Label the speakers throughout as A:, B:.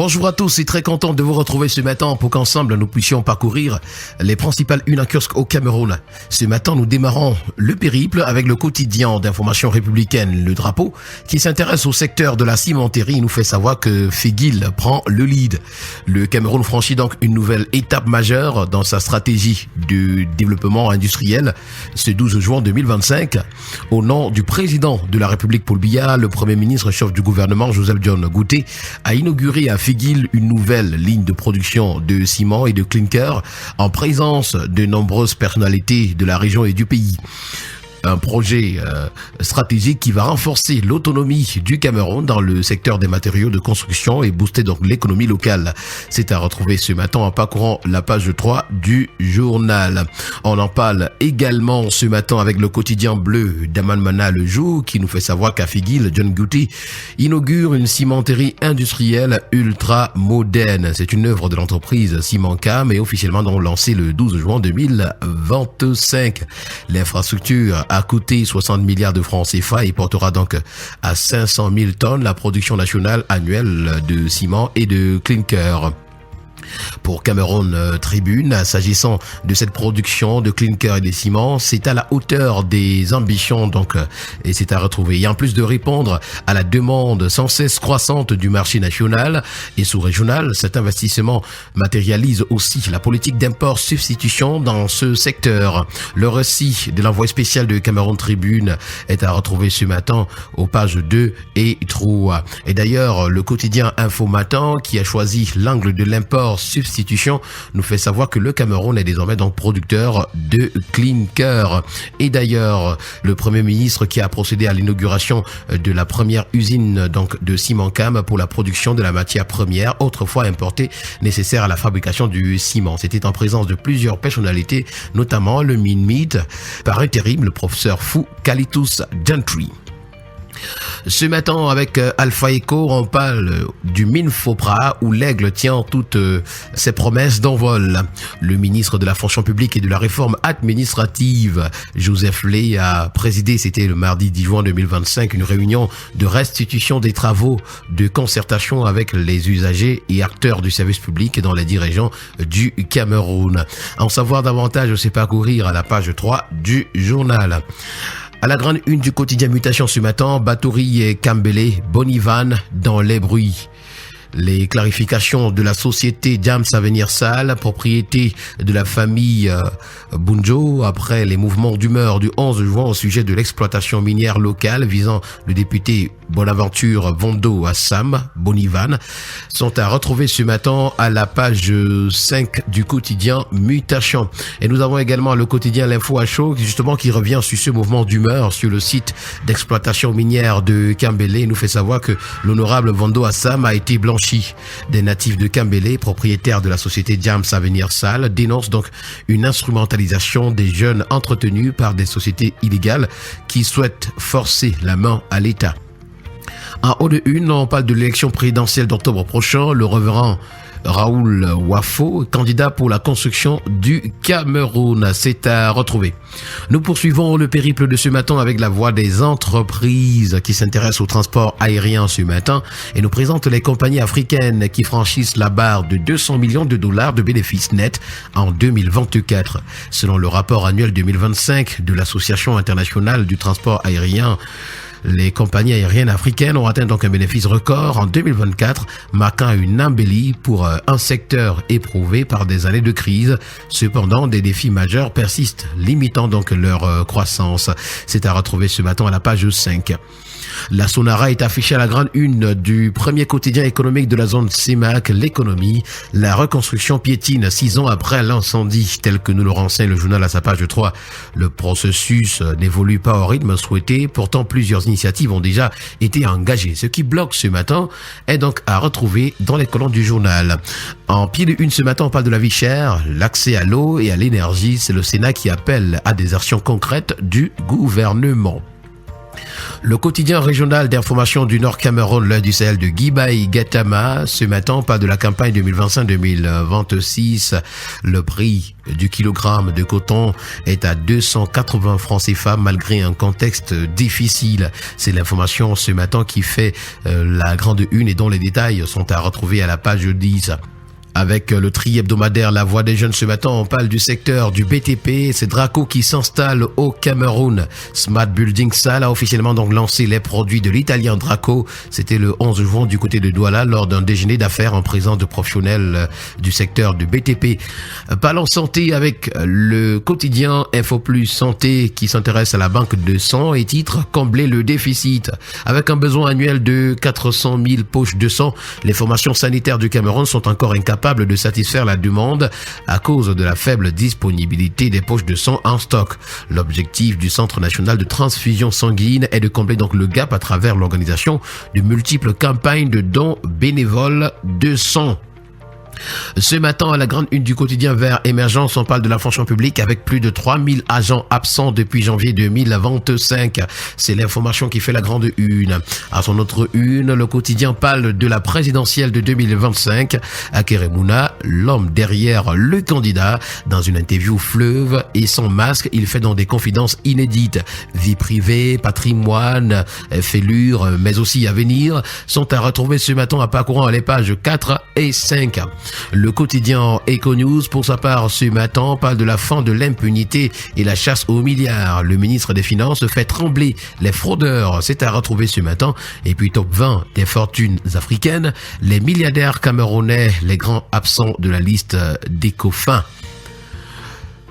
A: Bonjour à tous et très content de vous retrouver ce matin pour qu'ensemble nous puissions parcourir les principales unes à kiosque au Cameroun. Ce matin, nous démarrons le périple avec le quotidien d'information républicaine Le Drapeau qui s'intéresse au secteur de la cimenterie et nous fait savoir que Figuil prend le lead. Le Cameroun franchit donc une nouvelle étape majeure dans sa stratégie de développement industriel ce 12 juin 2025. Au nom du président de la République Paul Biya, le premier ministre chef du gouvernement Joseph John Gouté a inauguré à Figuil une nouvelle ligne de production de ciment et de clinker en présence de nombreuses personnalités de la région et du pays. Un projet stratégique qui va renforcer l'autonomie du Cameroun dans le secteur des matériaux de construction et booster donc l'économie locale. C'est à retrouver ce matin en parcourant la page 3 du journal. On en parle également ce matin avec le quotidien bleu d'Aman Mana Le Jour qui nous fait savoir qu'à Figuil, John Gouté inaugure une cimenterie industrielle ultra moderne. C'est une œuvre de l'entreprise Cimencam et officiellement donc lancée le 12 juin 2025. L'infrastructure a coûté 60 milliards de francs CFA et portera donc à 500 000 tonnes la production nationale annuelle de ciment et de clinker. Pour Cameroun Tribune, s'agissant de cette production de clinker et de ciment, c'est à la hauteur des ambitions donc et c'est à retrouver. Et en plus de répondre à la demande sans cesse croissante du marché national et sous-régional, cet investissement matérialise aussi la politique d'import-substitution dans ce secteur. Le récit de l'envoyé spécial de Cameroun Tribune est à retrouver ce matin aux pages 2 et 3. Et d'ailleurs, le quotidien Info Matin qui a choisi l'angle de l'import substitution nous fait savoir que le Cameroun est désormais donc producteur de clinker. Et d'ailleurs, le premier ministre qui a procédé à l'inauguration de la première usine donc de Cimencam pour la production de la matière première autrefois importée nécessaire à la fabrication du ciment. C'était en présence de plusieurs personnalités, notamment le Minmeat par intérim, le professeur Fou Kalitus Gentry. Ce matin, avec Alpha Echo, on parle du Minfopra où l'aigle tient toutes ses promesses d'envol. Le ministre de la fonction publique et de la réforme administrative, Joseph Lay, a présidé, c'était le mardi 10 juin 2025, une réunion de restitution des travaux de concertation avec les usagers et acteurs du service public dans les 10 régions du Cameroun. En savoir davantage, c'est parcourir à la page 3 du journal. À la grande une du quotidien Mutation ce matin, Batory et Kambele, Bonivan dans les bruits. Les clarifications de la société Jams Avenir Sal, propriété de la famille Bunjo, après les mouvements d'humeur du 11 juin au sujet de l'exploitation minière locale visant le député Bonaventure Vondo Assam, Bonivan, sont à retrouver ce matin à la page 5 du quotidien Mutation. Et nous avons également le quotidien L'Info à chaud, justement qui revient sur ce mouvement d'humeur sur le site d'exploitation minière de Kambele. Il nous fait savoir que l'honorable Vondo Assam a été blanchi. Des natifs de Kambele, propriétaires de la société Jams Avenir Sal, dénoncent donc une instrumentalisation des jeunes entretenus par des sociétés illégales qui souhaitent forcer la main à l'État. En haut de une, on parle de l'élection présidentielle d'octobre prochain. Le révérend Raoul Wafo, candidat pour la construction du Cameroun, c'est à retrouver. Nous poursuivons le périple de ce matin avec la voix des entreprises qui s'intéressent au transport aérien ce matin et nous présente les compagnies africaines qui franchissent la barre de 200 millions de dollars de bénéfices nets en 2024. Selon le rapport annuel 2025 de l'Association internationale du transport aérien, les compagnies aériennes africaines ont atteint donc un bénéfice record en 2024, marquant une embellie pour un secteur éprouvé par des années de crise. Cependant, des défis majeurs persistent, limitant donc leur croissance. C'est à retrouver ce matin à la page 5. La Sonara est affichée à la grande une du premier quotidien économique de la zone CEMAC, l'économie. La reconstruction piétine 6 ans après l'incendie, tel que nous le renseigne le journal à sa page 3. Le processus n'évolue pas au rythme souhaité, pourtant plusieurs initiatives ont déjà été engagées. Ce qui bloque ce matin est donc à retrouver dans les colonnes du journal. En pied de une ce matin, on parle de la vie chère, l'accès à l'eau et à l'énergie. C'est le Sénat qui appelle à des actions concrètes du gouvernement. Le quotidien régional d'information du Nord Cameroun, l'heure du Sahel de Guibaï Gatama, ce matin parle de la campagne 2025-2026. Le prix du kilogramme de coton est à 280 francs CFA malgré un contexte difficile. C'est l'information ce matin qui fait la grande une et dont les détails sont à retrouver à la page 10. Avec le tri hebdomadaire La Voix des Jeunes ce matin, on parle du secteur du BTP. C'est Draco qui s'installe au Cameroun. Smart Building Sal a officiellement donc lancé les produits de l'italien Draco. C'était le 11 juin du côté de Douala lors d'un déjeuner d'affaires en présence de professionnels du secteur du BTP. Parlons santé avec le quotidien Info Plus Santé qui s'intéresse à la banque de sang et titre combler le déficit. Avec un besoin annuel de 400 000 poches de sang, les formations sanitaires du Cameroun sont encore incapables de satisfaire la demande à cause de la faible disponibilité des poches de sang en stock. L'objectif du Centre national de transfusion sanguine est de combler donc le gap à travers l'organisation de multiples campagnes de dons bénévoles de sang. Ce matin, à la grande une du quotidien Vert Émergence, on parle de la fonction publique avec plus de 3000 agents absents depuis janvier 2025. C'est l'information qui fait la grande une. À son autre une, le quotidien parle de la présidentielle de 2025. Akeremouna, l'homme derrière le candidat, dans une interview fleuve et sans masque, il fait donc des confidences inédites. Vie privée, patrimoine, fêlure, mais aussi avenir sont à retrouver ce matin en parcourant les pages 4 et 5. Le quotidien Econews, pour sa part, ce matin, parle de la fin de l'impunité et la chasse aux milliards. Le ministre des Finances fait trembler les fraudeurs. C'est à retrouver ce matin. Et puis top 20 des fortunes africaines, les milliardaires camerounais, les grands absents de la liste d'Ecofin.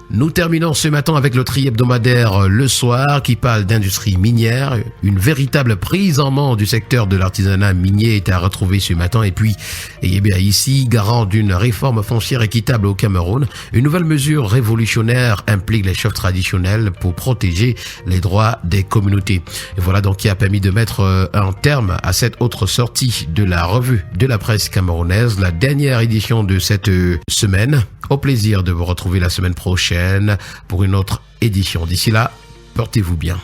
A: Nous terminons ce matin avec le tri hebdomadaire Le Soir qui parle d'industrie minière. Une véritable prise en main du secteur de l'artisanat minier est à retrouver ce matin. Et puis, ici, garant d'une réforme foncière équitable au Cameroun, une nouvelle mesure révolutionnaire implique les chefs traditionnels pour protéger les droits des communautés. Et voilà donc qui a permis de mettre un terme à cette autre sortie de la revue de la presse camerounaise, la dernière édition de cette semaine. Au plaisir de vous retrouver la semaine prochaine pour une autre édition. D'ici là, portez-vous bien.